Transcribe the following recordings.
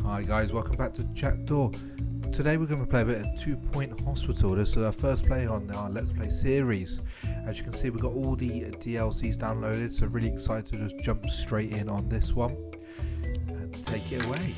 Hi guys, welcome back to Chat Door. Today we're going to play a bit of 2 Point Hospital. This is our first play on our Let's Play series. As you can see, we've got all the DLCs downloaded, so really excited to just jump straight in on this one and take it away.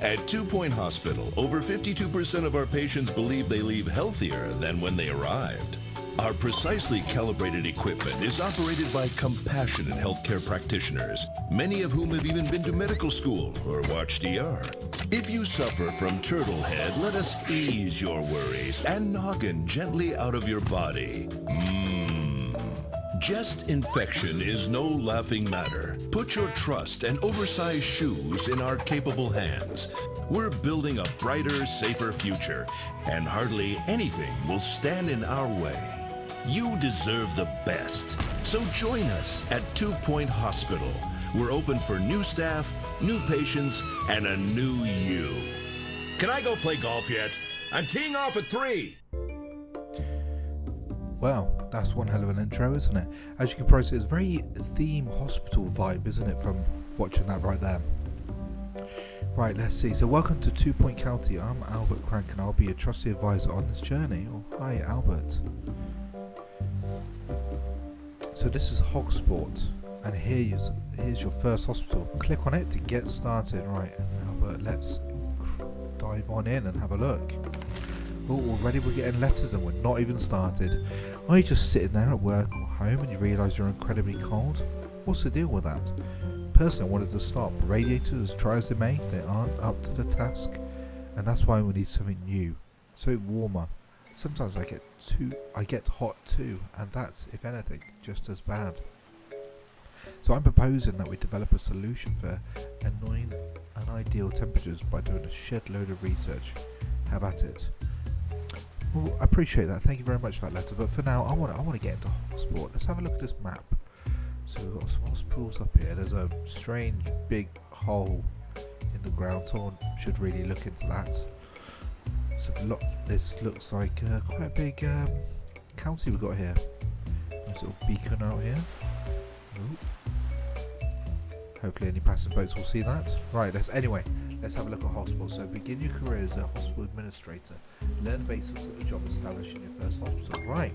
At 2 Point Hospital, over 52% of our patients believe they leave healthier than when they arrived. Our precisely calibrated equipment is operated by compassionate healthcare practitioners, many of whom have even been to medical school or watched ER. If you suffer from turtle head, let us ease your worries and noggin gently out of your body. Chest infection is no laughing matter. Put your trust and oversized shoes in our capable hands. We're building a brighter, safer future, and hardly anything will stand in our way. You deserve the best. So join us at 2 Point Hospital. We're open for new staff, new patients, and a new you. Can I go play golf yet? I'm teeing off at 3. Well, that's one hell of an intro, isn't it? As you can probably see, it's very theme hospital vibe, isn't it, from watching that right there? Right, let's see. So welcome to 2 Point County. I'm Albert Crank and I'll be your trusty advisor on this journey. Oh, hi, Albert. So this is Hogsport, and here's your first hospital. Click on it to get started. Right, Albert, let's dive on in and have a look. Oh, already we're getting letters and we're not even started. Are you just sitting there at work or home and you realise you're incredibly cold? What's the deal with that? Personally, I wanted to stop. Radiators, as try as they may, they aren't up to the task, and that's why we need something new, something warmer. Sometimes I get hot too, and that's, if anything, just as bad. So I'm proposing that we develop a solution for annoying unideal temperatures by doing a shed load of research. Have at it. Well, I appreciate that. Thank you very much for that letter. But for now, I want to get into Hogsport. Let's have a look at this map. So we've got some hospitals up here. There's a strange big hole in the ground. Someone should really look into that. This looks like quite a big county we've got here. Nice little beacon out here. Ooh. Hopefully any passing boats will see that. Right, let's have a look at hospital. So begin your career as a hospital administrator. Learn the basics of the job establishing your first hospital. Right.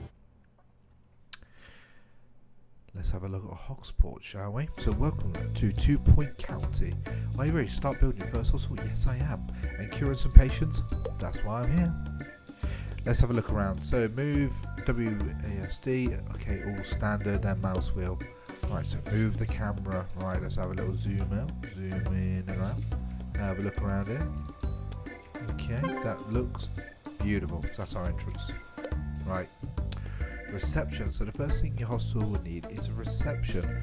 Let's have a look at Hogsport, shall we? So welcome to 2 Point County. Are you ready to start building your first hospital? Yes, I am. And curing some patients? That's why I'm here. Let's have a look around. So move WASD. Okay, all standard and mouse wheel. Right, so move the camera. Right, let's have a little zoom out. Zoom in and out. Have a look around here. Okay, that looks beautiful. So that's our entrance. Right. Reception. So the first thing your hospital will need is a reception.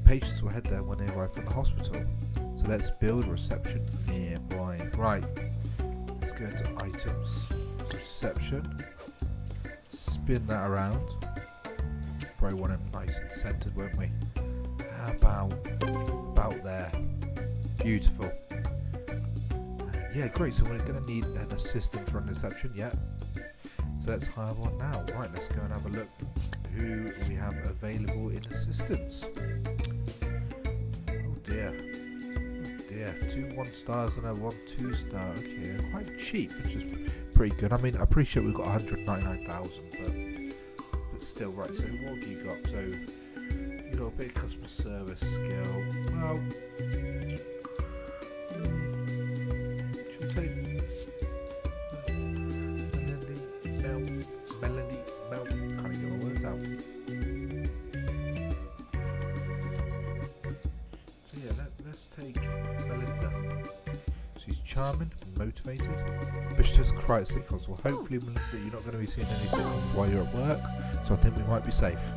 Patients will head there when they arrive from the hospital. So let's build a reception nearby. Right. Let's go into items. Reception. Spin that around. Probably want it nice and centered, won't we? How about there? Beautiful. Yeah, great. So we're going to need an assistant to run the reception. Yeah. So let's hire one now. Right, let's go and have a look who we have available in assistance. Oh dear. 2 1-stars and a 1 2-star. Okay, they're quite cheap, which is pretty good. I mean, I appreciate we've got 199,000, but still, right. So what have you got? So you got a bit of customer service skill. Well, should take. She's charming, motivated, but she does cry at sitcoms. Well, hopefully, Melinda, you're not going to be seeing any sitcoms while you're at work, so I think we might be safe.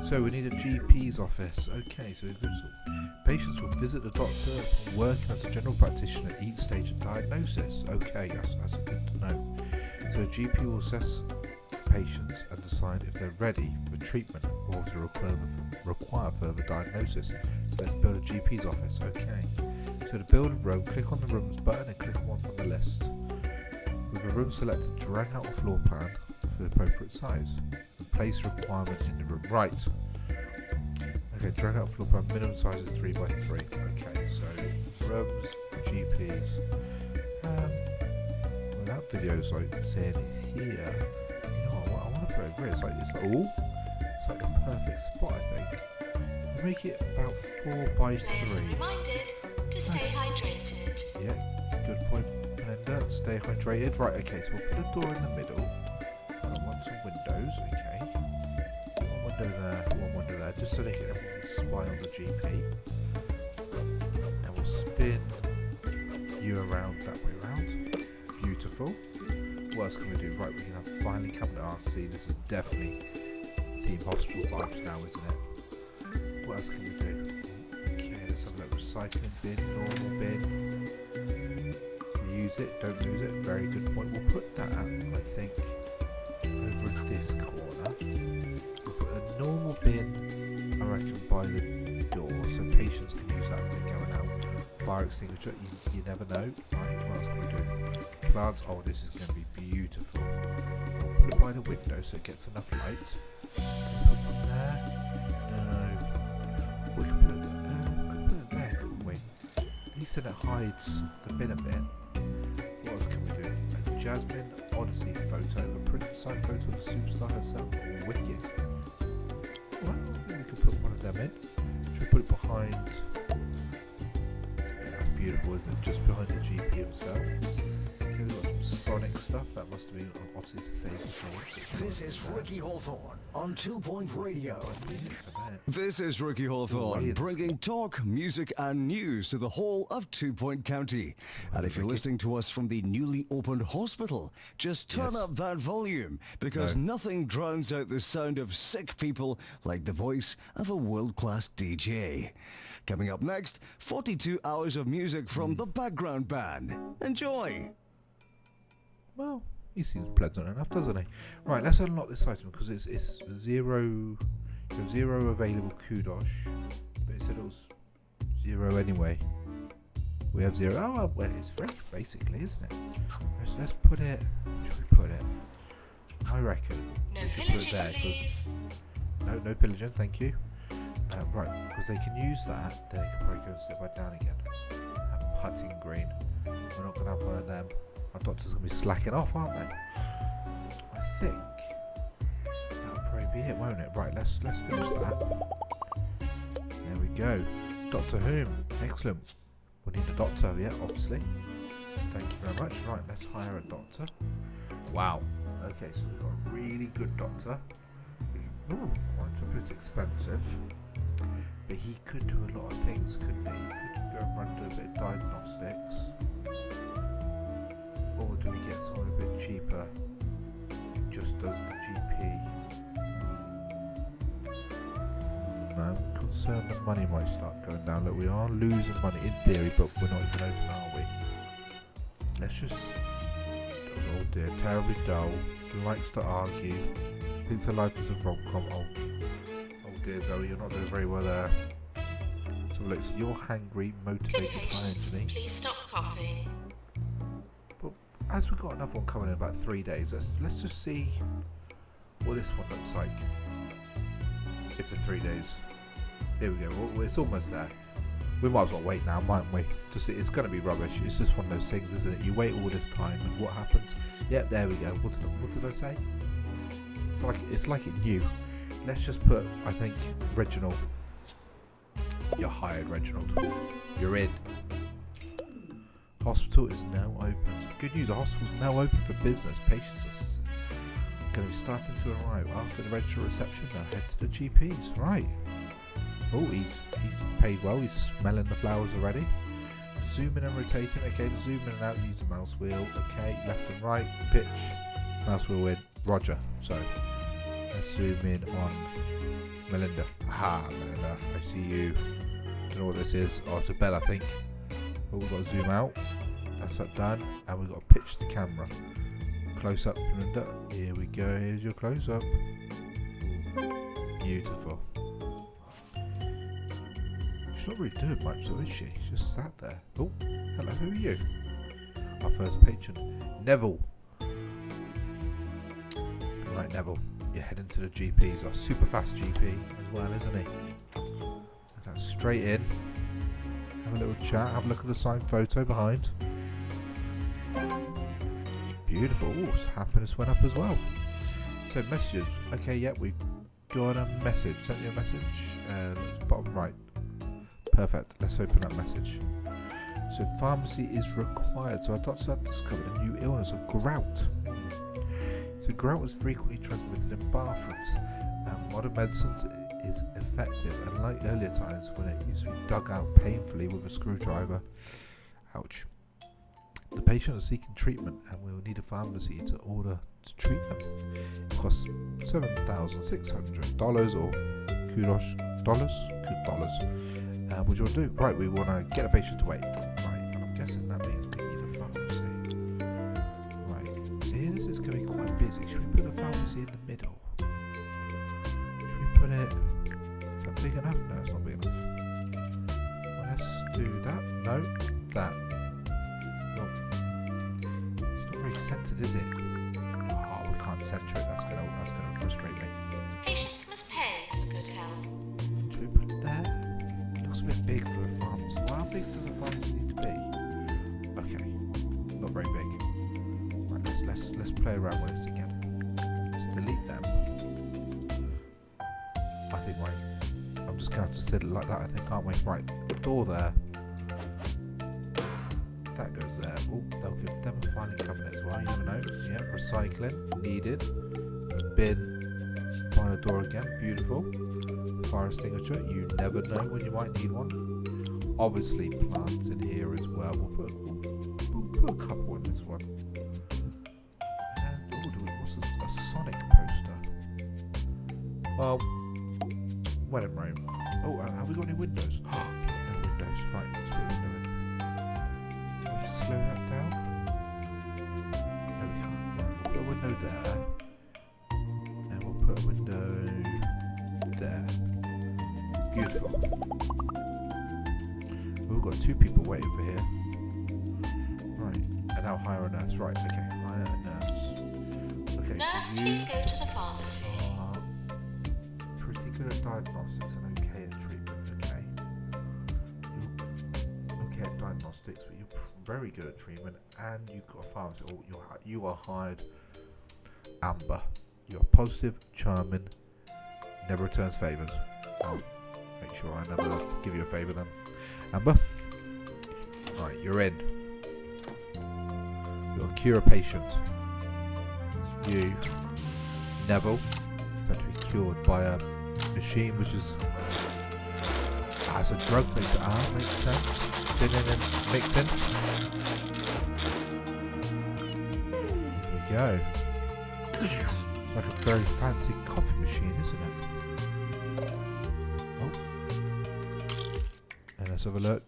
So we need a GP's office. Okay, so patients will visit the doctor upon working as a general practitioner at each stage of diagnosis. Okay, that's good to know. So a GP will assess patients and decide if they're ready for treatment or if they require further diagnosis. So let's build a GP's office. Okay. So to build a room, click on the rooms button and click on one from the list. With a room selected, drag out a floor plan for the appropriate size. And place requirement in the room. Right. Okay, drag out floor plan, minimum size is 3 by 3. Okay, so rooms, GPs. Well, that video's like saying it here. You know what? I want to put it over here. It's like the perfect spot, I think. We'll make it about 4 by 3. Players are reminded to stay hydrated. Yeah, good point, Melinda. Stay hydrated. Right, okay, so we'll put a door in the middle. I want some windows, okay. One window there, just so they can spy on the GP. And we'll spin you around that way round. Beautiful. What else can we do? Right, we can have finally come to RC. This is definitely Theme Hospital vibes now, isn't it? What else can we do? Okay, let's have a look. Recycling bin, normal bin. Use it, don't lose it. Very good point. We'll put that, I think, over in this corner. We'll put a normal bin, I reckon, by the door, so patients can use that as they're going out. Fire extinguisher, you never know. Right, what else can we do? Plants, oh, this is going to be beautiful. We'll put it by the window so it gets enough light. Put one there. No. We could put it there, couldn't we? At least then it hides the bin a bit. What else can we do? A Jasmine Odyssey photo, a printed signed photo of the superstar herself. Wicked. Well, we could put one of them in. Should we put it behind? Yeah, that's beautiful, isn't it? Just behind the GP himself. Okay, we've got some Sonic stuff. That must have been obviously it's a save thing. This is Ricky Hawthorne on 2 Point Radio. This is Ricky Hawthorne, bringing talk, music and news to the whole of 2 Point County. And if you're listening to us from the newly opened hospital, just turn up that volume, because nothing drowns out the sound of sick people like the voice of a world-class DJ. Coming up next, 42 hours of music from the background band. Enjoy! Well, he seems pleasant enough, doesn't he? Right, let's unlock this item because it's zero. You have 0 available kudos, but it said it was 0 anyway. We have 0. Oh, well, it's free basically, isn't it? Let's put it. Where should we put it? I reckon we should put it there because no pillaging, thank you. Right, because they can use that, then they can probably go and sit right down again. And putting green. We're not gonna have one of them. Our doctor's going to be slacking off, aren't they? I think that'll probably be it, won't it? Right, let's finish that. There we go. Doctor Whom. Excellent. We need a doctor, yeah, obviously. Thank you very much. Right, let's hire a doctor. Wow. Okay, so we've got a really good doctor. Who's quite a bit expensive. But he could do a lot of things, couldn't he? He could go and run do a bit of diagnostics. Or do we get someone a bit cheaper who just does the GP? I'm concerned the money might start going down. Look, we are losing money in theory, but we're not even open, are we? Let's just... Oh dear, terribly dull. Likes to argue. Thinks her life is a rom-com. Oh dear, Zoe, you're not doing very well there. So look, so you're hangry, motivated, high energy. Please stop coughing. As we've got another one coming in about 3 days, let's just see what this one looks like. If the 3 days. Here we go. Well, it's almost there. We might as well wait now, mightn't we? Just it's going to be rubbish. It's just one of those things, isn't it? You wait all this time, and what happens? Yep, there we go. What did I say? It's like it knew. Let's just put, I think, Reginald. You're hired, Reginald. You're in. Hospital is now open. So good news, the hospital is now open for business. Patients are going to be starting to arrive. After the register reception, they'll head to the GPs. Right. Oh, he's paid well. He's smelling the flowers already. Zooming and rotating. Okay, to zoom in and out, use the mouse wheel. Okay, left and right. Pitch. Mouse wheel in. Roger. So, let's zoom in on Melinda. Aha, Melinda. I see you. Don't know what this is. Oh, it's a bell, I think. Oh, we've got to zoom out. That's that done. And we've got to pitch the camera. Close up, Melinda. Here we go. Here's your close up. Beautiful. She's not really doing much though, is she? She's just sat there. Oh, hello, who are you? Our first patron, Neville. Right, Neville. You're heading to the GPs. Our super fast GP as well, isn't he? That's straight in. How a little chat, have a look at the signed photo behind. Beautiful. Ooh, so happiness went up as well. So messages. Okay, yeah, we've got a message. Sent you a message. And bottom right. Perfect. Let's open that message. So pharmacy is required. So our doctors have discovered a new illness of gout. So gout is frequently transmitted in bathrooms. Modern medicine is effective, unlike earlier times when it used to be dug out painfully with a screwdriver. Ouch. The patient is seeking treatment and will need a pharmacy to order to treat them. It costs $7,600 or kudos dollars. What do you want to do? Right, we want to get a patient to wait. Right, and I'm guessing that means we need a pharmacy. Right, so here this is going to be quite busy. Should we put the pharmacy in the middle? Should we put it... Is that big enough? No, it's not big enough. Well, let's do that. No, that. It's not very centered, is it? Oh, we can't center it. That's gonna frustrate me. Patients must pay for good health. Should we put it there? It looks a bit big for a pharmacy. Well, how big does a pharmacy need to be? Okay, not very big. Right, let's play around with this again. Let's delete them. I think I'm just gonna have to sit it like that. I think, aren't we? Right, door there. That goes there. Oh, they'll give them a filing cabinet as well. You never know. Yeah, recycling needed. Bin by the door again. Beautiful. Fire extinguisher. You never know when you might need one. Obviously, plants in here as well. We'll put a couple in this one. And what's this? A Sonic poster. Well, wedding room. Oh, have we got any windows? No windows. Right, let's put a window in. Can we slow that down? No, we can't. Right, we'll put a window there. And we'll put a window there. Beautiful. We've got 2 people waiting for here. Right, and now hire a nurse. Right, okay, hire a nurse. Okay, Nurse, so you please go to the pharmacy. are pretty good at diagnostics and okay at treatment. Okay, you're okay at diagnostics, but you're very good at treatment, and you've got a pharmacy. Oh, you are hired. Amber, you're positive, charming, never returns favours. I'll make sure I never give you a favour then. Amber, right, you're in. You'll cure a patient. You, Neville, going to be cured by a machine which is as a drug mixer. Makes sense. Spinning and mixing. Here we go. It's like a very fancy coffee machine, isn't it? Oh. And let's have a look.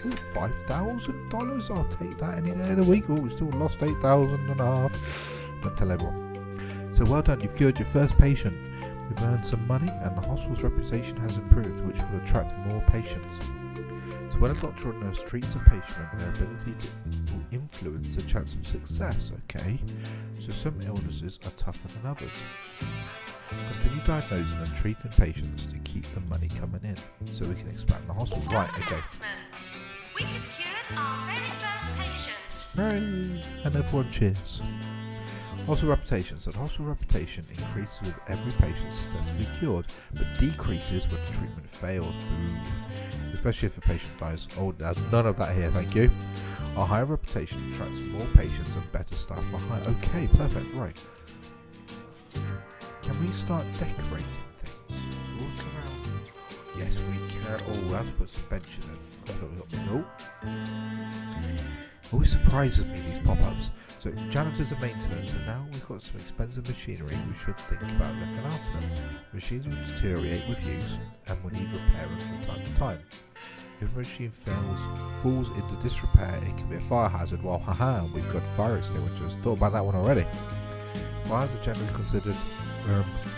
$5,000. I'll take that any day of the week. Oh, we still lost $8,500. Don't tell everyone. So well done. You've cured your first patient. We've earned some money, and the hospital's reputation has improved, which will attract more patients. So when a doctor or nurse treats a patient, their ability to influence the chance of success. Okay. So some illnesses are tougher than others. Continue diagnosing and treating patients to keep the money coming in, so we can expand the hospital. Right, okay. We just cured our very first patient. Hooray! And everyone cheers. Hospital reputation. So the hospital reputation increases with every patient successfully cured, but decreases when the treatment fails. Boo. Especially if a patient dies. Oh, there's none of that here, thank you. Our higher reputation attracts more patients and better staff for hire. Okay, perfect, right. Can we start decorating things? So what's around? Yes, we can. Oh, let's put some benches in. Oh. Always surprises me, these pop-ups. So janitors and maintenance. So now we've got some expensive machinery. We should think about looking after them. Machines will deteriorate with use and will need repairing from time to time. If a machine falls into disrepair, it can be a fire hazard. Well, haha, we've got fire extinguishers. Thought about that one already. Fires are generally considered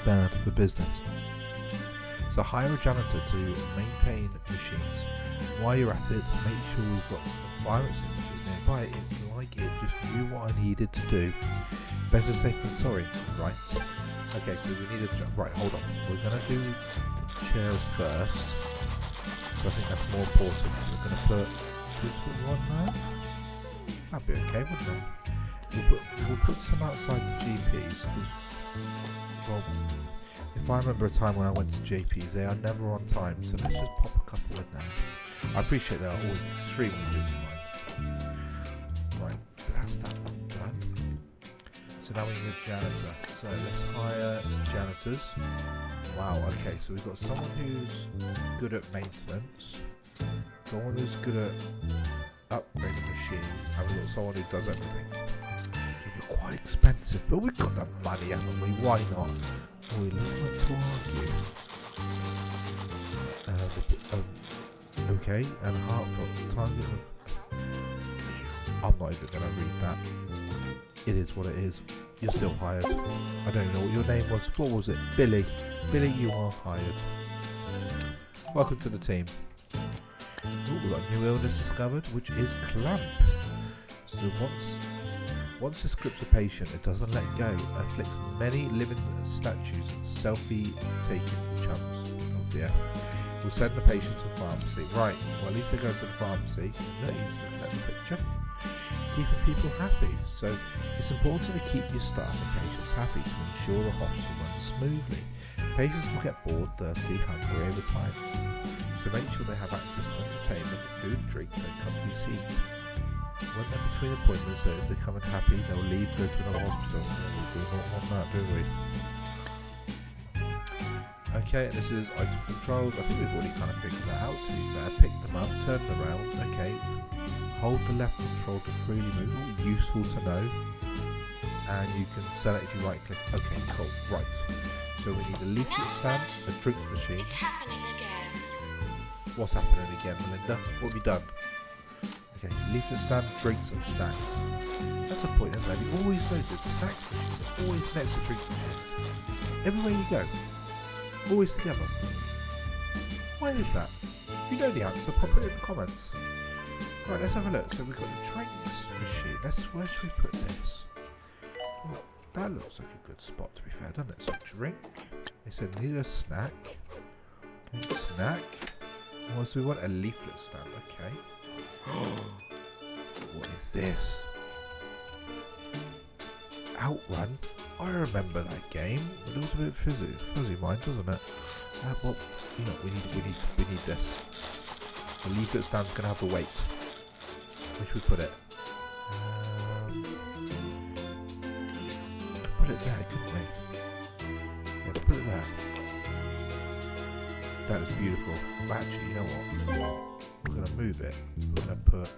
bad for business. So hire a janitor to maintain machines. While you're at it, make sure we've got some fire extinguishers nearby. It's like it just knew what I needed to do. Better safe than sorry, right? Okay, so we need a... Right, hold on. We're going to do the chairs first. So I think that's more important. So we're going to put, should we put one there? That'd be okay, wouldn't it? We'll put some outside the GPs because, well, if I remember a time when I went to JPs, they are never on time. So let's just pop a couple in there. I appreciate they are always extremely busy, mind. Right, so that's that one done. So now we need a janitor. So let's hire janitors. Wow, okay, so we've got someone who's good at maintenance, someone who's good at upgrading machines, and we've got someone who does everything. They're quite expensive, but we've got the money, haven't we? Why not? Oh, he looks like to argue. Okay, and Hartford, target of... I'm not even going to read that. It is what it is. You're still hired. I don't know what your name was. What was it? Billy. Billy, you are hired. Welcome to the team. Ooh, we've got a new illness discovered, which is clamp. So once this grips a patient, it doesn't let go. It afflicts many living statues and selfie-taking chums. Oh dear. We'll send the patient to pharmacy. Right, well at least they go to the pharmacy. No, he's looking at the picture. Keeping people happy. So it's important to keep your staff and patients happy to ensure the hospital runs smoothly. Patients will get bored, thirsty, hungry over time. So make sure they have access to entertainment, food, drinks and comfy seats. When they're between appointments, so if they come in happy, they'll leave, go to another hospital. We do not want that, do we? Okay, and this is item controls. I think we've already kind of figured that out, to be fair. Pick them up, turn them around. Okay. Hold the left control to freely move. Ooh, useful to know. And you can select if you right click. Okay, cool. Right. So we need a leaflet stand, a drink machine. It's happening again. What's happening again, Melinda? What have you done? Okay, leaflet stand, drinks and snacks. That's the point, isn't it? You always notice snack machines are always next to drink machines. Everywhere you go. Always together. Why is that? If you know the answer, pop it in the comments. Right, let's have a look. So we've got the drinks machine. Where should we put this? Well, that looks like a good spot, to be fair, doesn't it? So drink. They said need a snack. Okay, snack. What do we want? A leaflet stand. Okay. What is this? Outrun. I remember that game. It was a bit fuzzy mind, doesn't it? Well, you know, we need this. The leaflet stand's gonna have to wait. Where should we put it? Put it there, couldn't we? Yeah, put it there. That is beautiful. But actually, you know what? We're going to move it. We're going to put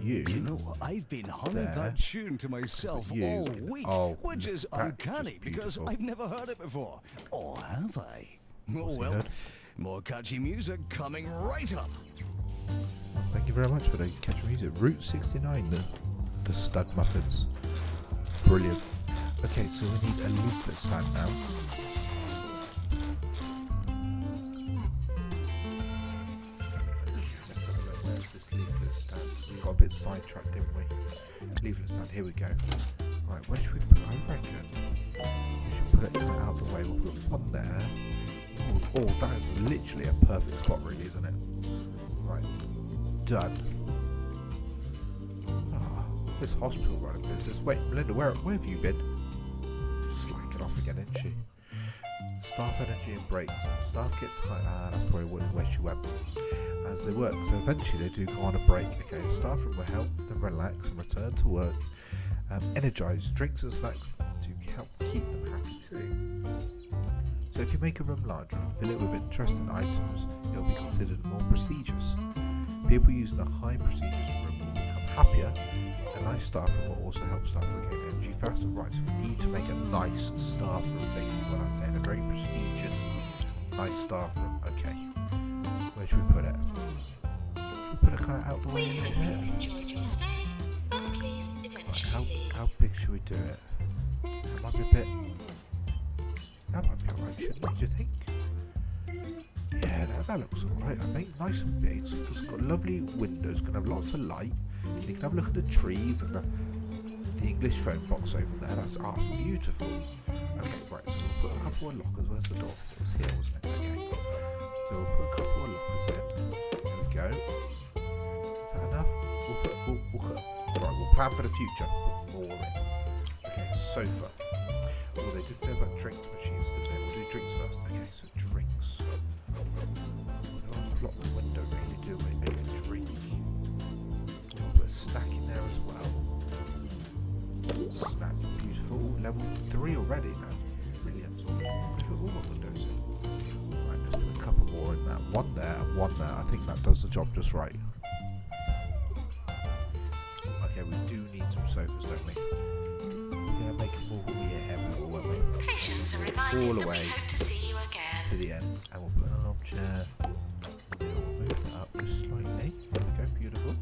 you. You know, I've been humming that tune to myself all week, which is uncanny because I've never heard it before. Or have I? Oh well, more catchy music coming right up. Thank you very much for the catchy music. Route 69, the stud muffins. Brilliant. Okay, so we need a leaflet stand now. Let's have a look. Where's this leaflet stand? We got a bit sidetracked, didn't we? Leaflet stand, here we go. Right, where should we put it? I reckon we should put it out of the way. We'll put one there. Oh, that's literally a perfect spot, really, isn't it? Right, done. This hospital running business. Wait, Melinda, where have you been? Slacking off again, isn't she? Staff energy and breaks. Staff get tired. That's probably where she went. As they work, so eventually they do go on a break. Okay, staff room will help them relax and return to work. Energize drinks and snacks to help keep them happy too. So if you make a room larger and fill it with interesting items, it will be considered more prestigious. People using a high prestigious room will become happier. A nice staff room will also help staff regain energy faster. Right, so we need to make a nice staff room, basically what I'm saying, a very prestigious, nice staff room. Okay, where should we put it? Should we put it kind of out the way a little bit? Enjoyed your stay, but please eventually. How big should we do it? That might be a bit. That might be alright, shouldn't it? Do you think? Yeah, that looks alright, I think. Nice and big. So it's got lovely windows, gonna have lots of light. You can have a look at the trees and the the English phone box over there. That's beautiful. Okay, right, so we'll put a couple of lockers. Where's the door? It was here, wasn't it? Okay. So we'll put a couple of lockers in. There we go. Is that enough? We'll plan for the future. Put more in. Okay, sofa. Well, they did say about drinks machines, didn't they? We'll do drinks first. Okay, so drinks. We don't block the window really, do we? Okay, drink. We'll put a snack in there as well. Snack, beautiful. Level 3 already. That's brilliant. Let's put all the windows in. Right, let's put a couple more in that. One there, one there. I think that does the job just right. Okay, we do need some sofas, don't we? We're going to make it more won't we? Patients are reminded all the that way we hope to see you again. to the end. And we'll put an armchair. We'll move that up just slightly. There we go, beautiful.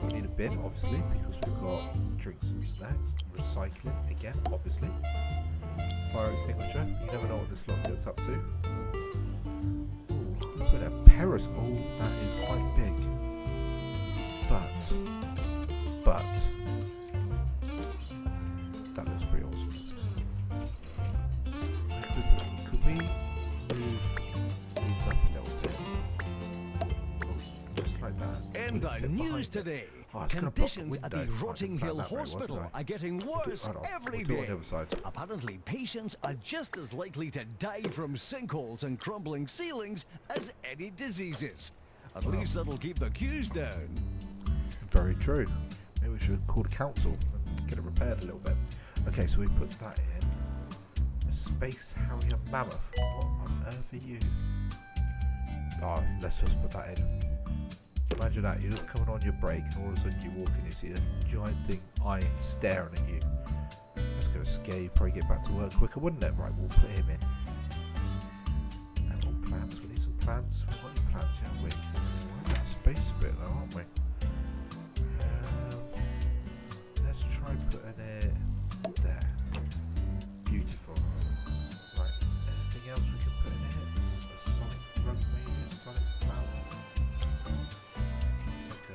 We need a bin, obviously, because we've got drinks and snacks. Recycling, again, obviously. Fire extinguisher. You never know what this lot gets up to. Ooh, we put a Paris. Oh, that is quite big. But that looks pretty awesome, doesn't it? Could we move these up a little bit? Just like that. In the news today, conditions at the Rotting Hill Hospital are getting worse every day. Apparently, patients are just as likely to die from sinkholes and crumbling ceilings as any diseases. At least that'll keep the queues down. Very true. Maybe we should call the council and get it repaired a little bit. Okay, so we put that in. A Space Harrier Mammoth. What on earth are you? Oh, let's just put that in. Imagine that, you're just coming on your break and all of a sudden you walk in and you see this giant thing eyeing, staring at you. That's going to scare you, probably get back to work quicker, wouldn't it? Right, we'll put him in. And more plants, we need some plants. We've got any plants, haven't we? We're in that space a bit though, aren't we? Let's try putting it there. Beautiful. Right, anything else we can put in here? A Sonic rug maybe? A Sonic flower? It's like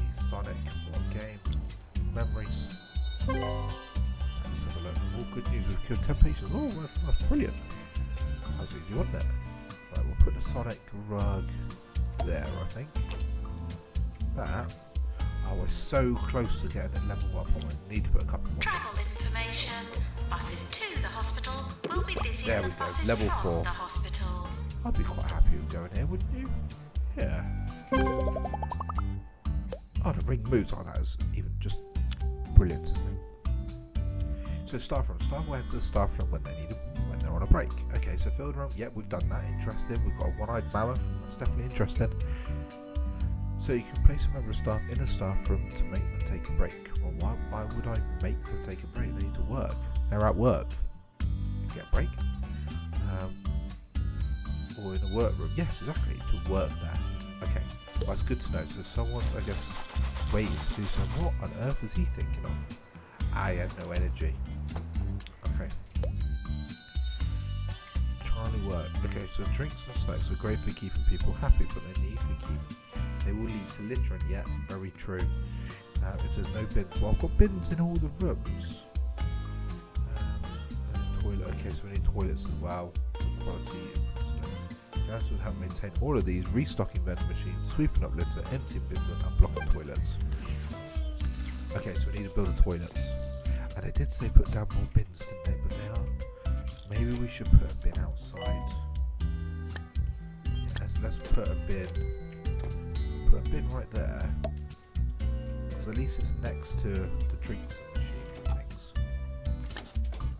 a Sonic, what game? Memories. Let's have a look. All good news, we've killed 10 patients. Oh, that's brilliant. That was easy, wasn't it? Right, we'll put the Sonic rug there, I think. That. Oh, we're so close to getting it level up. I need to put a couple more. Travel information. Buses to the hospital will be busier There than we go. buses Level from 4. the hospital. I'd be quite happy with going here, wouldn't you? Yeah. Oh, the ring moves. Oh, that is even just brilliant, isn't it? So staff room. Staff will enter the staff room when they need them, when they're on a break. Okay, so field room. Yep, we've done that. Interesting. We've got a one-eyed mammoth. That's definitely interesting. So you can place a member of staff in a staff room to make them take a break. Well, why would I make them take a break? They need to work. They're at work. Get a break. Or in a workroom. Yes, exactly. To work there. Okay. Well, it's good to know. So someone's, I guess, waiting to do something. What on earth was he thinking of? I had no energy. Okay. Charlie work. Okay, so drinks and snacks are great for keeping people happy, but they will lead to littering. Yeah, very true. If there's no bins, well, I've got bins in all the rooms. Toilet. Okay, so we need toilets as well. Quality. Guys will have maintained all of these, restocking vending machines, sweeping up litter, emptying bins, and blocking toilets. Okay, so we need to build the toilets. And they did say put down more bins, didn't they? But they are. Maybe we should put a bin outside. Let's put a bin. Put a bin right there. Because at least it's next to the drinks machines and things.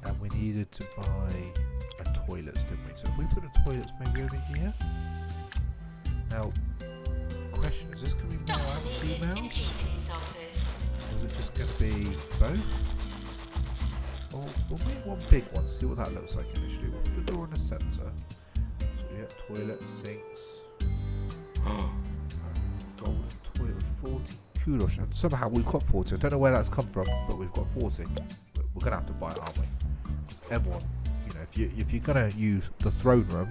And we needed to buy a toilets, didn't we? So if we put a toilets maybe over here. Now, question, is this going to be male and females? Or is it just going to be both? Or we'll make one big one, see what that looks like initially. We'll put the door in the centre. So we get toilets, sinks. Golden toilet with 40 kudos. And somehow we've got 40. I don't know where that's come from, but we've got 40. We're going to have to buy it, aren't we? Everyone, you know, if you're going to use the throne room,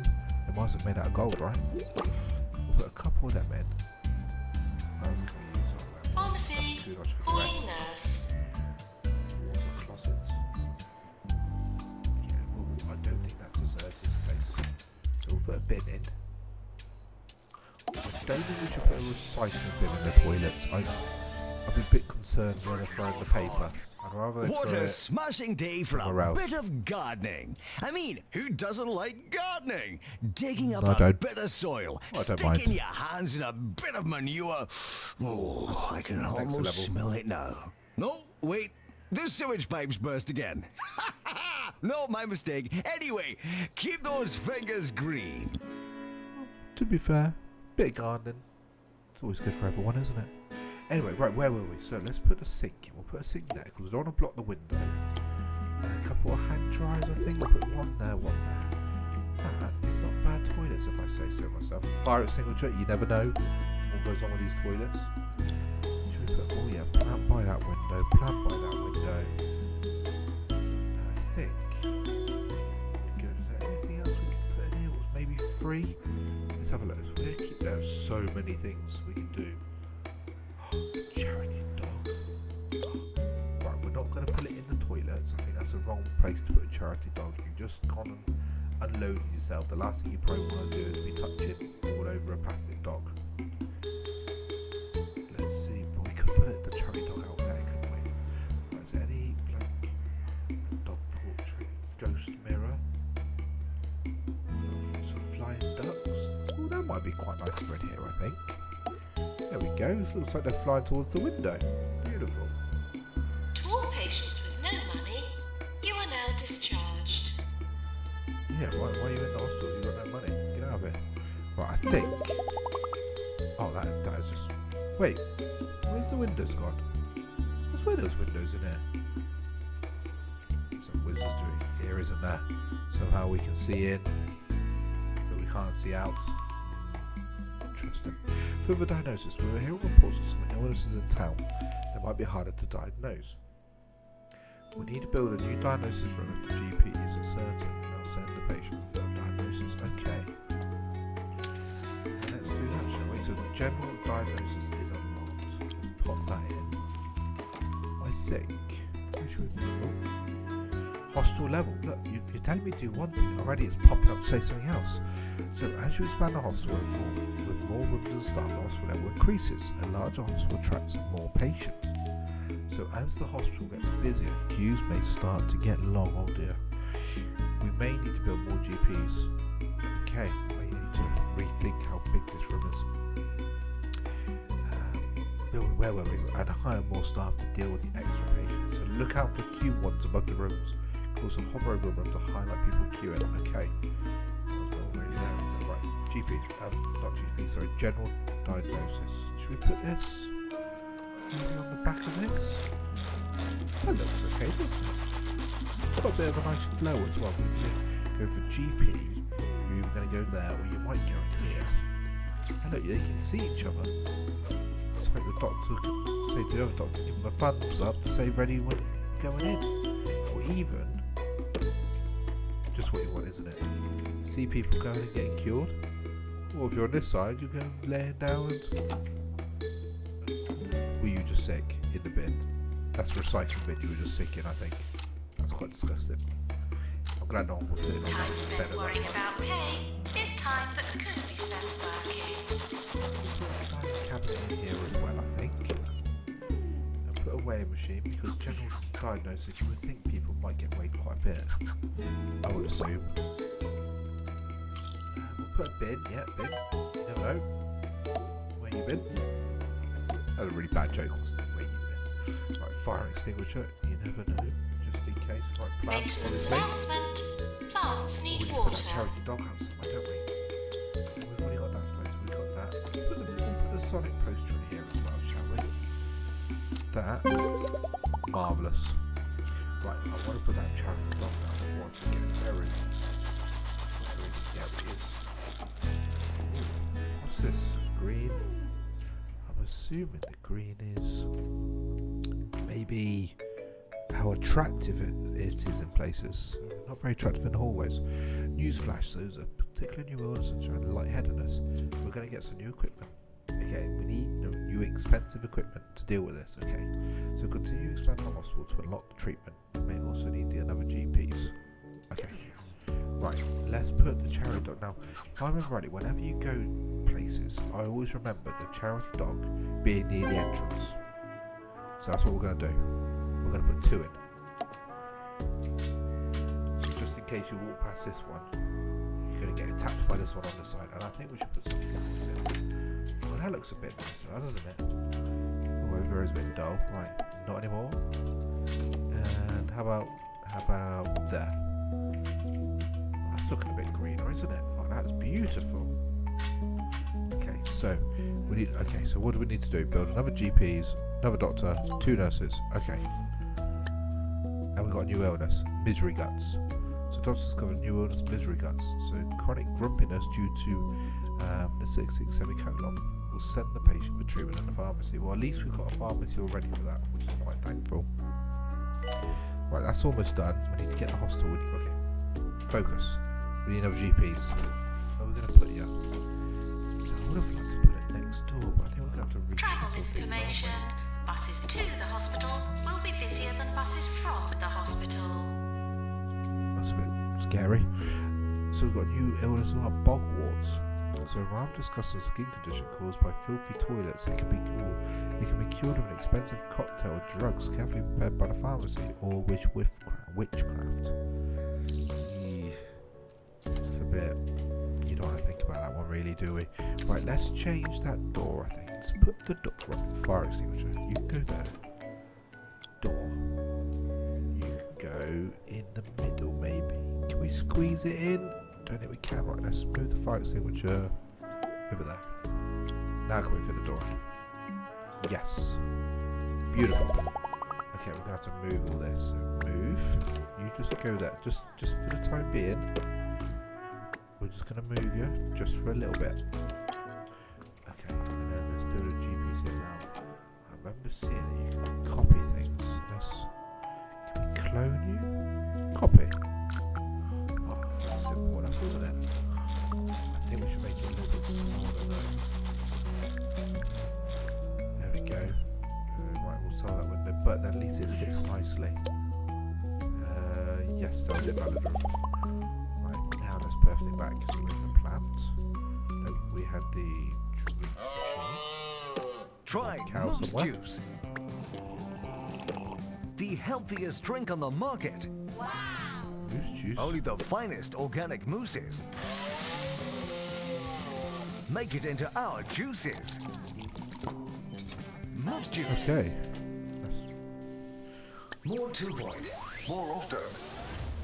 it might have made out of gold, right? We'll put a couple of them in. Pharmacy. Call Maybe we should put a recycling bin in the toilets. I'd be a bit concerned when they're throwing the paper. I'd rather they What throw a it smashing day for somewhere a else. bit of gardening. I mean, who doesn't like gardening? Digging up I a don't. bit of soil, I don't sticking mind. your hands in a bit of manure. Oh, I can next almost level. smell it now. No, wait. The sewage pipes burst again. No, my mistake. Anyway, keep those fingers green. To be fair, bit of gardening. It's always good for everyone, isn't it? Anyway, right, where were we? So let's put a sink in. We'll put a sink there because we don't want to block the window. And a couple of hand dryers, I think. We'll put one there, one there. It's not bad toilets if I say so myself. Fire extinguisher, you never know what goes on with these toilets. Should we put, oh yeah, plant by that window, plant by that window. And I think, good, is there anything else we can put in here? Was maybe free? Let's have a look. We're going to keep there so many things we can do. Charity dog. Right, we're not going to put it in the toilets. I think that's the wrong place to put a charity dog. You just gone and unloaded yourself. The last thing you probably want to do is be touching all over a plastic dog. Let's see, but we could put the charity dog out there, couldn't we? Right, is there any dog portrait, ghost mirror, some flying ducks? Oh, that might be quite nice for in here, I think. There we go. It looks like they're flying towards the window. Beautiful. To all patients with no money, you are now discharged. Yeah, why are you in the hospital if you've got no money? Get out of here. Right, I think... Oh, that is just... Wait, where's the windows gone? Where's where those windows in here? Some wizardry here, isn't there? Somehow we can see in, but we can't see out. Interesting. Further diagnosis. We were hearing reports of some illnesses in town that might be harder to diagnose. We need to build a new diagnosis room if the GP isn't certain. I'll send the patient for further diagnosis. Okay. And let's do that, shall we? So the general diagnosis is unlocked. Let's pop that in. I think. Where should we put it? Hospital level. Look, you're telling me to do one thing and already it's popping up to say something else. So as you expand the hospital with more rooms and staff, the hospital level increases. A larger hospital attracts more patients. So as the hospital gets busier, queues may start to get long. Oh dear. We may need to build more GPs. Okay, I need to rethink how big this room is. Where were we? And hire more staff to deal with the extra patients. So look out for Q1s above the rooms. Also hover over a room to highlight people queuing. Okay. Right. GP, not GP, sorry, general diagnosis. Should we put this maybe on the back of this? That looks okay, doesn't it? It's got a bit of a nice flow as well. If you go for GP, you're either going to go there or you might go in here. And look, they can see each other. It's like the doctor can say to the other doctor, give them a thumbs up to say ready when going in. Or even, just what you want, isn't it? See people going and getting cured. Or if you're on this side, you're going laying down and... Were you just sick in the bin? That's the recycling bin you were just sick in, I think. That's quite disgusting. I'm glad no one was sitting on Time that spent bed at worrying that time. about pay is time that could be spent working. Put a cabinet in here as well, I think. And put a weighing machine because general diagnosis, you would think people might get weighed quite a bit. I would assume. We'll put a bin, yeah, bin. You never know. Where you been? That was a really bad joke, wasn't it? Where you been? Right, fire extinguisher, you never know. Just in case. Right, plants, Maintenance obviously. announcement. Plants need We put that water. charity dog out somewhere, don't we? We've already got that photo, we've got that. We'll put a Sonic poster in here as well, shall we? That. Marvellous. Right, I want to put that charity dog down before I forget. Where is it? Where is it? There it is. What's this? Green? I'm assuming the green is maybe how attractive it is in places. Not very attractive in the hallways. Newsflash, those are particularly new illnesses and lightheadedness. We're going to get some new equipment. Okay, we need new expensive equipment to deal with this. Okay, so continue expanding the hospital to unlock the treatment. We may also need another GPs. Okay, Right, let's put the charity dog. Now, if I remember rightly, whenever you go places, I always remember the charity dog being near the entrance. So that's what we're going to do. We're going to put 2 in. So just in case you walk past this one, you're going to get attacked by this one on the side. And I think we should put some flowers in. Oh, that looks a bit nicer, doesn't it? Oh, over is a bit dull. Right, not anymore. And how about there? That's looking a bit greener, isn't it? Oh, that's beautiful. Okay, so so what do we need to do? Build another GPs, another doctor, 2 nurses. Okay. And we've got a new illness, misery guts. So doctors discovered a new illness, misery guts. So chronic grumpiness due to necessitating semicolon will send the patient for treatment in the pharmacy. Well, at least we've got a pharmacy already for that, which is quite thankful. Right, that's almost done. We need to get the hospital. Okay, focus. We need another GPs. Where are we going to put you? So I would have liked to put it next door, but I think we're going to have to Travel reshuffle things, information. aren't Buses to the hospital will be busier than buses from the hospital. we? That's a bit scary. So we've got a new illness about bogwarts. So rather discussing a skin condition caused by filthy toilets, it can be cured with an expensive cocktail of drugs carefully prepared by the pharmacy or witchcraft. It's a bit. You don't want to think about that one, really, do we? Right, let's change that door. I think. Let's put the door. Right, fire extinguisher. You can go there. Door. You can go in the middle, maybe. Can we squeeze it in? Don't think we can. Right, let's move the fire extinguisher over there. Now can we fit the door in? Yes. Beautiful. Okay, we're gonna have to move all this. So move. You just go there. Just for the time being. We're just gonna move you just for a little bit. Okay, and then let's do the GPs here now. I remember seeing that you can copy things. Can we clone you? Copy. Oh, that's simple enough, isn't it? I think we should make it a little bit smaller though. There we go. Right, we'll tell that window, but at least it fits nicely. Yes, that was it, Valadrum. Right, now let's put everything back. So we're in the plant. No, we had the drink machine. Try Cow Moose somewhere. Juice. The healthiest drink on the market. Moose juice. Only the finest organic mooses. Make it into our juices. Moose Juice. Okay. More 2 Point. More often.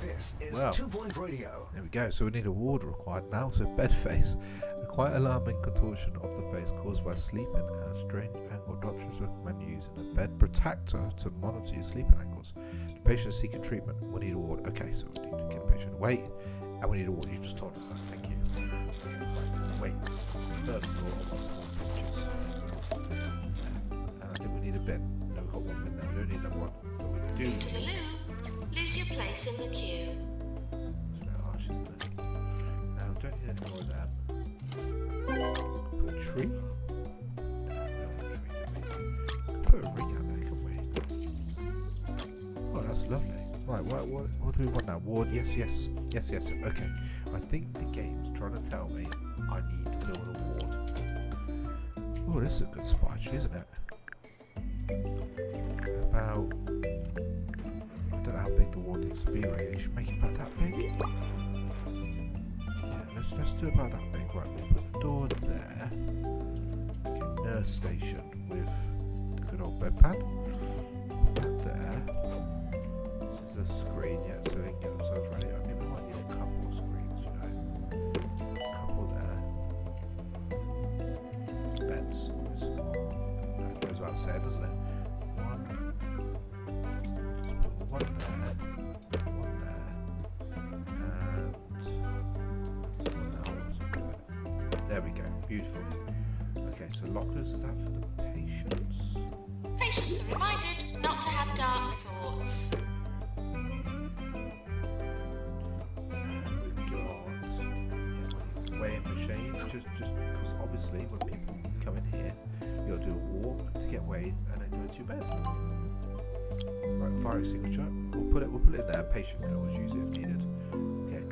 This is Wow. 2 Point Radio. There we go. So we need a ward required now. So bed face. A quite alarming contortion of the face caused by sleeping at a strange angle. Doctors recommend using a bed protector to monitor your sleeping angles. The patient is seeking treatment. We need a ward. Okay, so we need to get the patient away. And we need a ward. You've just told us that. Thank you. Okay, right. Wait. First of all, I want some more pictures. And I think we need a bin. No, we've got 1 bin there. We don't need another one. But we do Go to the loo. Lose your place in the queue. It's a bit harsh, isn't it? No, we don't need any more of that. Put a tree? No, we don't want a tree, do we? Put a ring out there, can we? Oh, that's lovely. Right, what do we want now? Ward, yes. Okay, I think the game's trying to tell me I need to build a ward. Oh, this is a good spot, actually, isn't it? About... I don't know how big the ward needs to be, really. You should make it about that big. Yeah, let's do about that big. Right, we'll put the door there. Okay, nurse station with the good old bedpan. Put that there. This is a screen, yeah, so they can get themselves ready. I think we might need a couple of screens, you know. A couple there. Beds, obviously. That goes without saying, doesn't it? One there, one there, and there we go. Beautiful. Okay, so lockers, is that for the patients? Patients are reminded not to have dark thoughts. And we've got weighing machine, just because obviously when people come in here, you've got to do a walk to get weighed and then go to your bed. Right, fire extinguisher. We'll put it in there. Patient can always use it if needed. We'll get a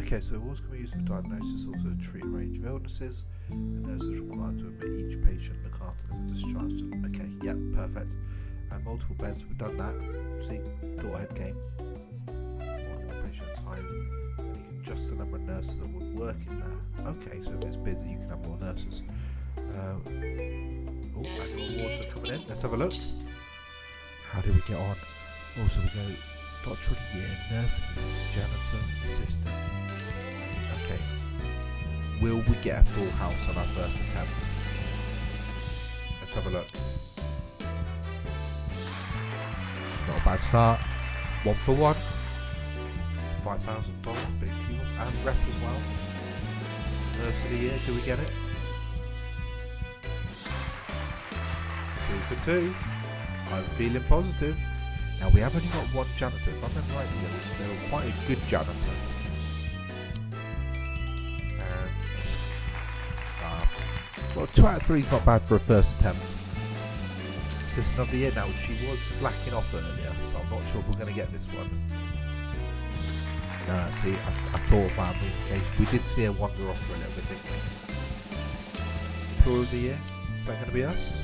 Okay, so awards can be used for diagnosis, also to treat a range of illnesses. The nurse is required to admit each patient, look after them and discharge them. Okay, yep, perfect. And multiple beds, we've done that. See, door head game. One patient at a time. And you can adjust the number of nurses that would work in there. Okay, so if it's busy, you can have more nurses. Actual awards are coming in. Let's have a look. How do we get on? Also, we go Doctor of the Year, Nurse, Janitor, Assistant. Okay. Will we get a full house on our first attempt? Let's have a look. It's not a bad start. 1 for 1. $5,000, big kudos, and rep as well. Nurse of the Year, do we get it? 2 for 2. I'm feeling positive. Now we have only got one janitor. If I remember rightly, they were quite a good janitor. Well, 2 out of 3 is not bad for a first attempt. Assistant of the Year. Now she was slacking off earlier, so I'm not sure if we're going to get this one. No, see, I thought about it in case we did see her wander off for a little bit, didn't we? Employee of the Year. Is that going to be us?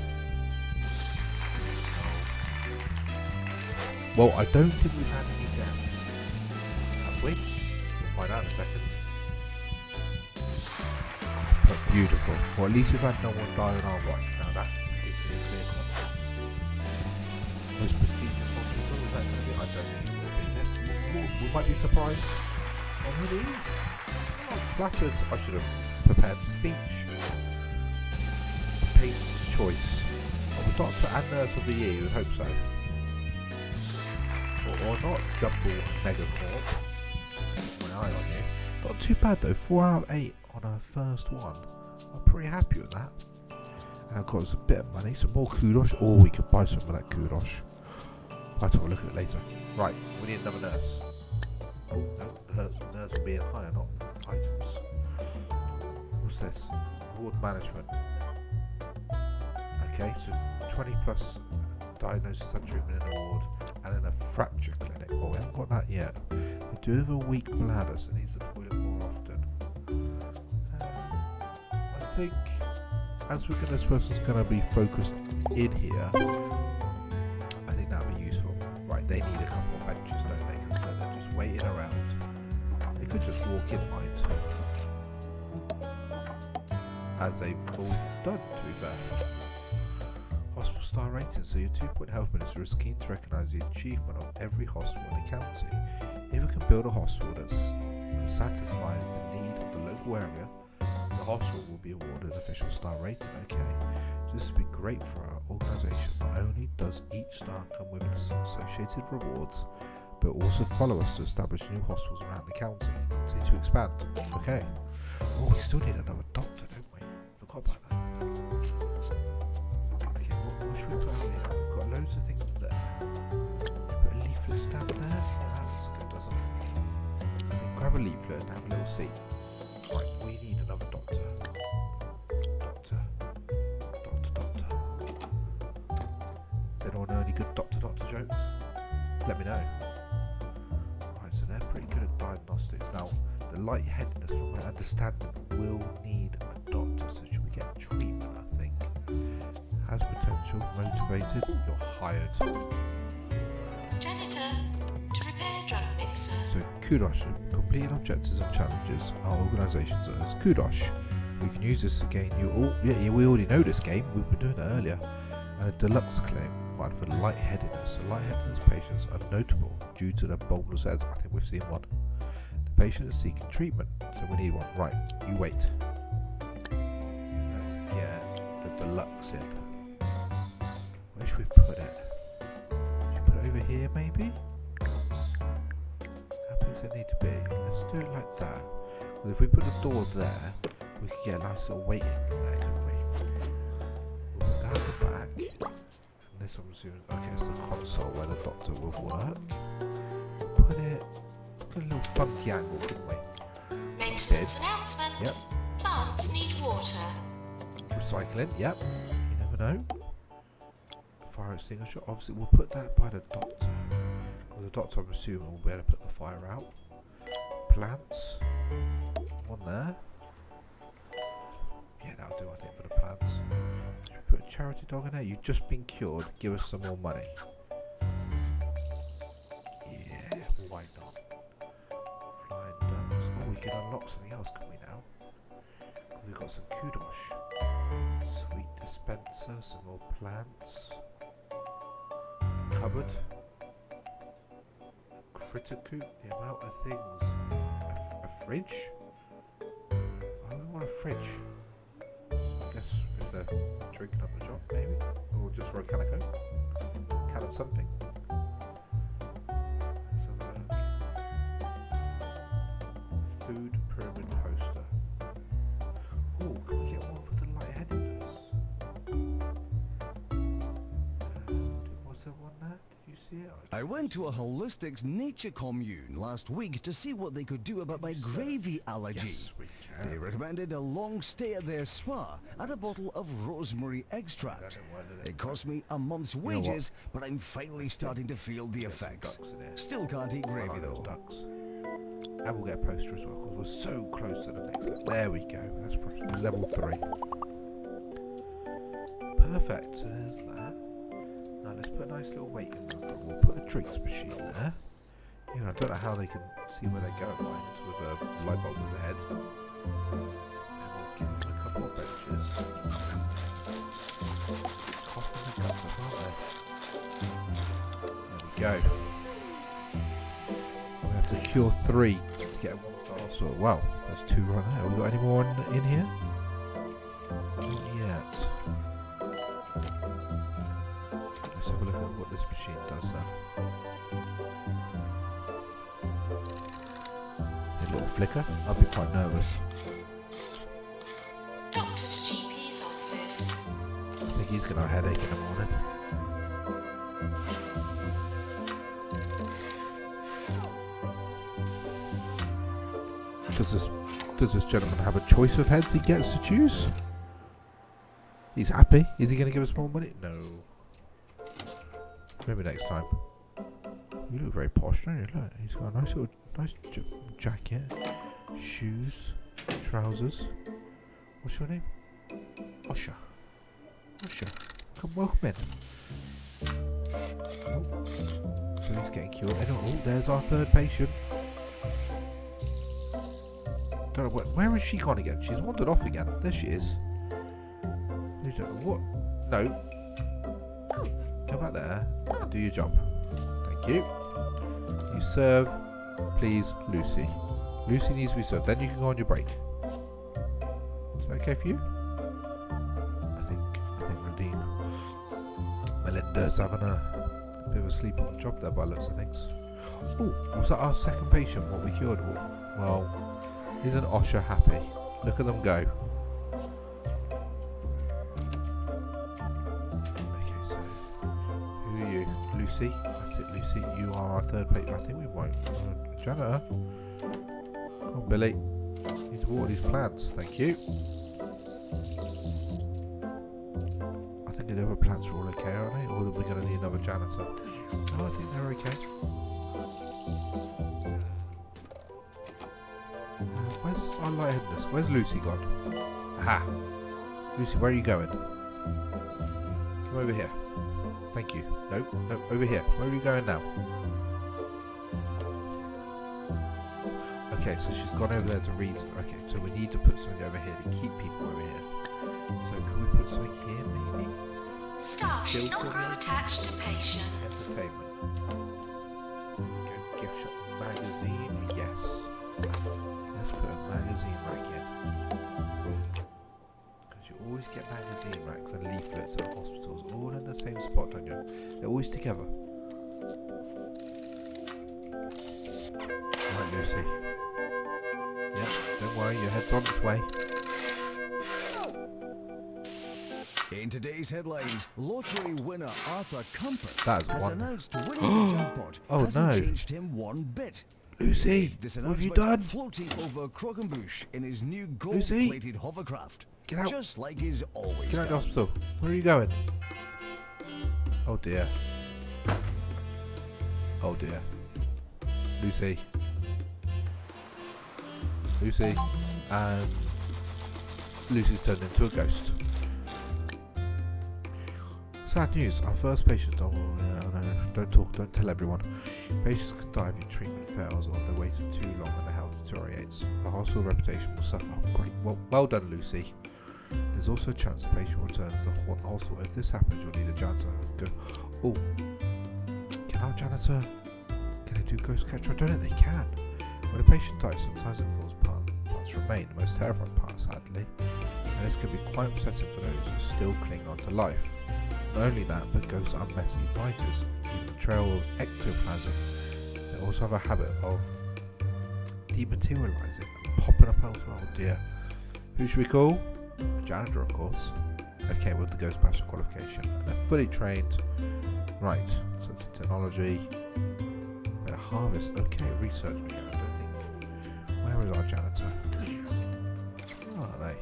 Well, I don't think we've had any deaths, have we? We'll find out in a second. But beautiful. Well, at least we've had no one die on our watch. Now that's particularly clear confidence. Most prestigious hospital, is that going to be? I don't think it will be. We might be surprised. Oh, it is. I'm flattered. I should have prepared a speech. Patient's choice. Well, the Doctor and Nurse of the Year, you would hope so. Or not, Jumble Megacorp. My eye on you. Not too bad though, 4 out of 8 on our first one. I'm pretty happy with that. And I've got us a bit of money, some more kudos. Oh, we could buy some of that kudos. I'll have a look at it later. Right, we need another nurse. Oh, no, the nurse will be in higher, not items. What's this? Ward management. Okay, so 20 plus diagnosis and treatment in a ward and in a fracture clinic. Well, we haven't got that yet. They do have a weak bladder, so it needs the toilet more often. I think as we're this person's going to be focused in here, I think that'll be useful. Right, they need a couple of benches, don't they? Because they're just waiting around. They could just walk in, mind. As they've all done, to be fair. Hospital star rating. So your 2-point health minister is keen to recognise the achievement of every hospital in the county. If it can build a hospital that satisfies the need of the local area, the hospital will be awarded an official star rating. Okay, so this would be great for our organisation. Not only does each star come with its associated rewards, but also follow us to establish new hospitals around the county. Continue to expand. Okay. Oh, we still need another doctor, don't we? Forgot about that. What should we put out here? We've got loads of things there. Put a leaflet down there. Yeah, that looks good, doesn't it? Grab a leaflet and have a little see. Right, we need another doctor. Doctor. Does anyone know any good doctor jokes? Let me know. Right, so they're pretty good at diagnostics. Now, the lightheadedness, from my understanding, will need a doctor. So should we get treatment, I think? Has potential, motivated, you're hired. Janitor, to repair drug mixer. So kudos, completing objectives and challenges our organisations as kudos. We can use this to gain you all. Yeah, we already know this game. We've been doing it earlier. And a deluxe clinic required for lightheadedness. So lightheadedness patients are notable due to their boldness heads. I think we've seen one. The patient is seeking treatment, so we need one. Right, you wait. Let's get the deluxe in. Where should we put it? Should we put it over here maybe? How big does it need to be? Let's do it like that. Well, if we put a door there, we could get a nice little waiting room there, couldn't we? We'll put that at the back. And this I'm assuming, okay, it's the console where the doctor will work. Put a little funky angle, couldn't we? Maintenance announcement. Yep. Plants need water. Recycling, yep. You never know. Fire extinguisher, obviously we'll put that by the doctor. Because the doctor, I'm assuming, will be able to put the fire out. Plants. one there. Yeah, that'll do, I think, for the plants. Should we put a charity dog in there? You've just been cured. Give us some more money. Yeah, why not? Flying ducks. Oh, we can unlock something else, can we now? We've got some kudos. Sweet dispenser, some more plants. Cupboard. Critter coop, the amount of things. A fridge? Oh, we want a fridge. I guess if they're drinking up the shop, maybe? Or just for a can of Coke? Can of something. Let's have a look. Food pyramid poster. Oh, can we get one for the lightheadedness? Was there one there? Did you see it? I went to a holistics nature commune last week to see what they could do about my gravy allergy. Yes, we can. They recommended a long stay at their spa and a bottle of rosemary extract. It cost me a month's wages, but I'm finally starting to feel the effects. Still can't eat gravy though. Ducks. And we'll get a poster as well because we're so close to the next level. There we go. That's level 3. Perfect. So there's that. Now let's put a nice little waiting room for it. We'll put a drinks machine there. Yeah, I don't know how they can see where they go at mines with a light bulb as a head. And we'll give them a couple of benches. Coughing the guts up, aren't they? There we go. We have to cure 3 to get a 1-star hospital. Wow, there's 2 right there. Have we got any more in here? Not yet. Let's have a look at what this machine does then. A little flicker. I'll be quite nervous. Doctor's GP's office. I think he's going to have a headache in the morning. Does this gentleman have a choice of heads he gets to choose? He's happy. Is he going to give us more money? No. Maybe next time. You look very posh, don't you? Look, he's got a nice jacket, shoes, trousers. What's your name? Osha. Come, welcome in. Oh. So he's getting cured. Oh, there's our 3rd patient. Don't know where has she gone again? She's wandered off again. There she is. What? No. Come back there. Do your job. Thank you. You serve, please, Lucy. Lucy needs to be served. Then you can go on your break. Is that okay for you? I think Nadine. Melinda's having a bit of a sleep on the job there by looks of things. Oh, was that our 2nd patient? What we cured? Well, isn't Osha happy? Look at them go. Okay, so who are you? Lucy? That's it, Lucy. You are our 3rd patient. I think we won't. Janitor? Come on, Billy. Need to water these plants. Thank you. I think the other plants are all okay, aren't they? Or are we going to need another janitor? No, I think they're okay. Where's our lightheadedness? Where's Lucy gone? Aha! Lucy, where are you going? Come over here. Thank you. No, over here. Where are you going now? Okay, so she's gone over there to read. Okay, so we need to put something over here to keep people over here. So can we put something here, maybe? Staff should not grow attached to patients. Entertainment. Go gift shop. Magazine, yes. Let's put a magazine rack in. Because you always get magazine racks and leaflets at hospitals all in the same spot, don't you? They're always together. Right, Lucy. Yeah, don't worry, your head's on its way. In today's headlines, lottery winner Arthur Compass That is has one. announced winning the jackpot Oh, hasn't no. changed him one bit. Lucy, This what have you announcement done? floating over Croquembouche in his new Lucy? gold-plated hovercraft. Get out. Just like he's always Get out of the done. hospital. Where are you going? Oh dear. Oh dear. Lucy. Lucy. and Lucy's turned into a ghost. Sad news, our first patient, don't tell everyone. Patients can die if your treatment fails or they waited too long and their health deteriorates. The hospital reputation will suffer. Oh, great, well done, Lucy. There's also a chance the patient returns to the hospital. If this happens, you'll need a janitor. Oh, can our janitor, can they do ghost catcher? I don't think they can. When a patient dies, sometimes it falls parts remain, the most terrifying part, sadly. And this can be quite upsetting for those who still cling on to life. Not only that, but ghosts are messy biters. Even the trail of ectoplasm, they also have a habit of dematerializing and popping up out. Oh dear. Who should we call? A janitor, of course. Okay, with the Ghostbuster qualification. They're fully trained. Right, so technology. Better harvest. Okay, research. I don't think. Where is our janitor? Where are they?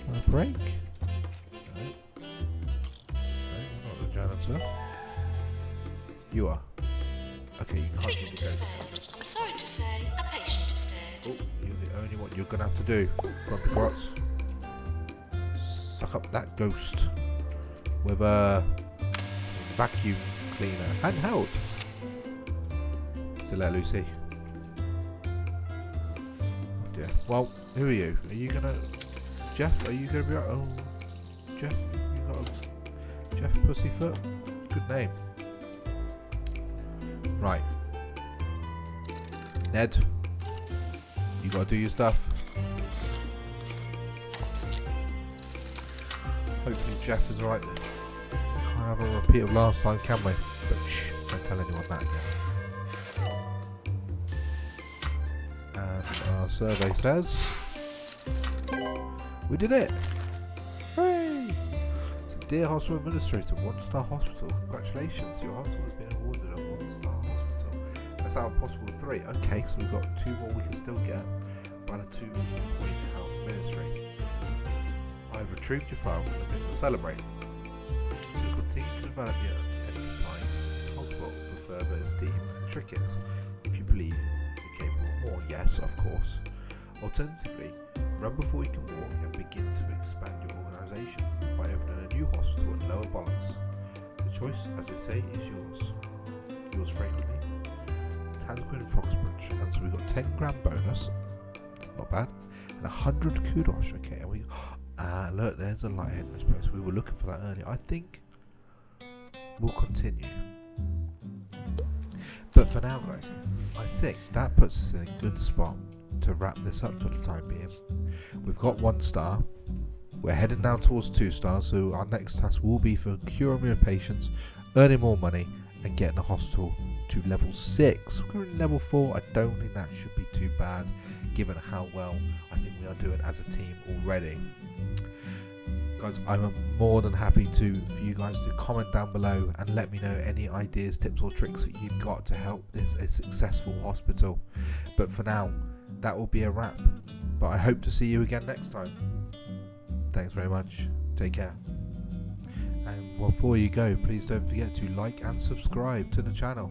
Want a break? Janitor. You are. Okay, you can't do Treatment the has ghost. failed. I'm sorry to say, a patient is dead. Oh, you're the only one. You're gonna have to do. Grumpy Grots. Suck up that ghost with a vacuum cleaner. Handheld. Still there, Lucy. Oh dear. Well, who are you? Are you gonna... Jeff, are you gonna be... Oh, Jeff, you got a... Jeff Pussyfoot? Good name. Right. Ned, you gotta do your stuff. Hopefully Jeff is alright. We can't have a repeat of last time, can we? But shh, don't tell anyone that yet. And our survey says... we did it! Hooray! Dear Hospital Administrator, 1-star hospital, congratulations, your hospital has been awarded a 1-star hospital. That's out of possible 3. Okay, so we've got 2 more we can still get by the 2-point health ministry. I've retrieved your file for a bit to celebrate. So continue to develop your enterprise Hogsport for further esteem and trinkets. If you believe you're capable of more, yes, of course. Alternatively, run before you can walk and begin to expand your organisation by opening a new hospital at lower balance. The choice, as I say, is yours. Yours frankly, Tanquin Foxbridge. And so we've got 10 grand bonus, not bad, and 100 kudos. Okay, and we look, there's a light in this post. We were looking for that earlier. I think we'll continue. But for now, guys, I think that puts us in a good spot to wrap this up for the time being. We've got 1 star. We're heading down towards 2 stars, so our next task will be for curing more patients, earning more money, and getting the hospital to level 6. We're currently level 4. I don't think that should be too bad, given how well I think we are doing as a team already. Guys, I'm more than happy for you guys to comment down below and let me know any ideas, tips or tricks that you've got to help this a successful hospital. But for now, that will be a wrap. But I hope to see you again next time. Thanks very much. Take care. And before you go, please don't forget to like and subscribe to the channel.